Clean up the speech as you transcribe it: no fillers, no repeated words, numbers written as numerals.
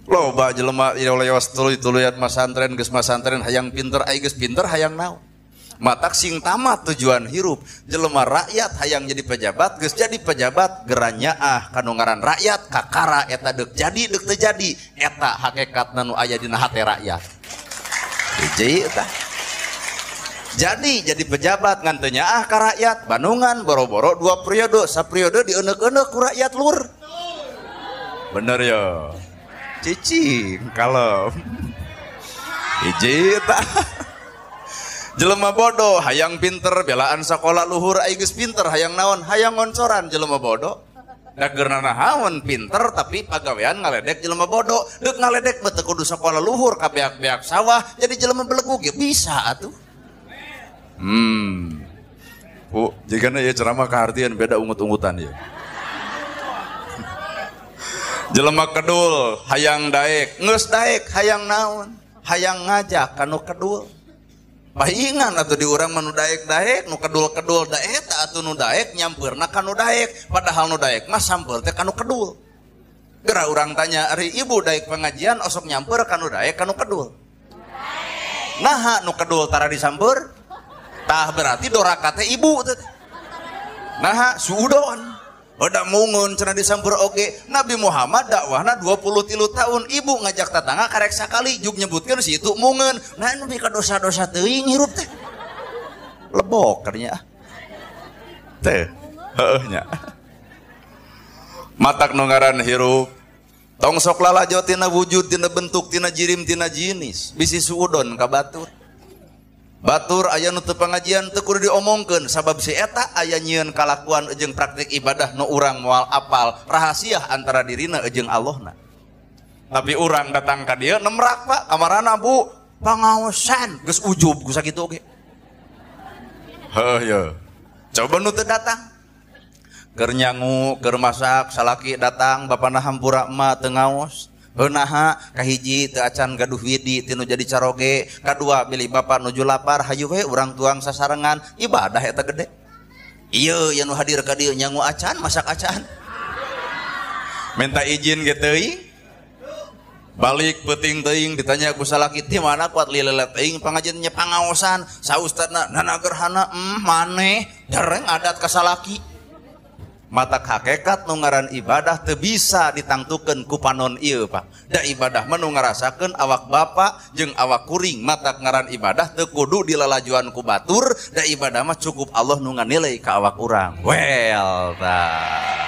Loba jelema lewas tuluy-tuluyat masantren geus masantren hayang pinter ai geus pinter hayang naon. Matak sing tamat tujuan hirup jelema rakyat hayang jadi pejabat geus jadi pejabat geranya kanu ngaran rakyat kakara eta deuk jadi deuk teu jadi eta hakikatna nu aya dina hate rakyat. Hiji eta. Jadi pejabat ngan teu nyaah ka rakyat Bandungan boro-boro 2 periode saperiode dieuneuk-euneuk ku rakyat lur. Bener ya. Cicing kalem hiji eta. Jelema bodoh hayang pinter belaan sakola luhur ai geus pinter hayang naon hayang ngoncoran jelema bodoh da geurna naon pinter tapi pagawean ngaledek jelema bodoh deuk ngaledek beu teu kudu sakola luhur ka beak-beak sawah jadi jelema belegu ge bisa atuh. Jigana ya ceramah kahartian beda ungut-ungutan ya. Jelema kedul hayang daek geus daek hayang naon hayang ngajak kanu kedul. Pahingan atuh di urang mah nu daek-daek nu kedul-kedul da eta atuh nu daek nyampeurna kanu daek padahal nu daek mah sampeur teh kanu kedul. Geura urang tanya ari ibu daek pengajian osok nyamper kanu daek kanu kedul. Naha nu kedul tara disampeur? Tah berarti doraka teh ibu teh. Naha suudon. Oda mungun cenah disampeur oge. Nabi Muhammad dakwahna 23 tahun ibu ngajak tatangga karek sakali juk nyebutkeun si itu mungun. Nah nu bika dosa-dosa teuing hirup teh. Lebok karnya. Teh. Heueuh nya. Matak nu ngaran hirup tong sok lalajo tina wujud tina bentuk tina jirim tina jinis bisi suudon ka batur. Batur aya nu teu pangajian teu kudu diomongkeun sabab si eta aya nyieun kalakuan jeung praktik ibadah nu urang moal apal rahasia antara dirina jeung Allahna. Tapi urang datang ka dieu nemrak Pak kamarana Bu pangaosan geus ujub ku sakitu oge. Heuh ya. Coba nu teu datang. Keur nyangu, keur masak salaki datang bapana hampura emak teu ngaos. Heunaha kahiji teu acan gaduh widi tinu jadi caroge, kadua bilih bapa nuju lapar hayu we urang tuang sasarengan ibadah eta gede. Ieu anu hadir ka dieu nyangu acan masak acan. Minta izin ge teuing. Balik peuting teuing ditanya ku salaki ti mana kuat lilelet teuing pangajian nya pangaosan sa ustadna nana gerhana maneh dereng adat ka salaki. Matak hakikat nu ngaran ibadah teu bisa ditangtukeun ku panon ieu Pak. Da ibadah mah nu ngarasakeun awak bapa jeung awak kuring. Matak ngaran ibadah teu kudu dilalajuan ku batur, da ibadah mah cukup Allah nu nganilai ka awak urang. Well tah.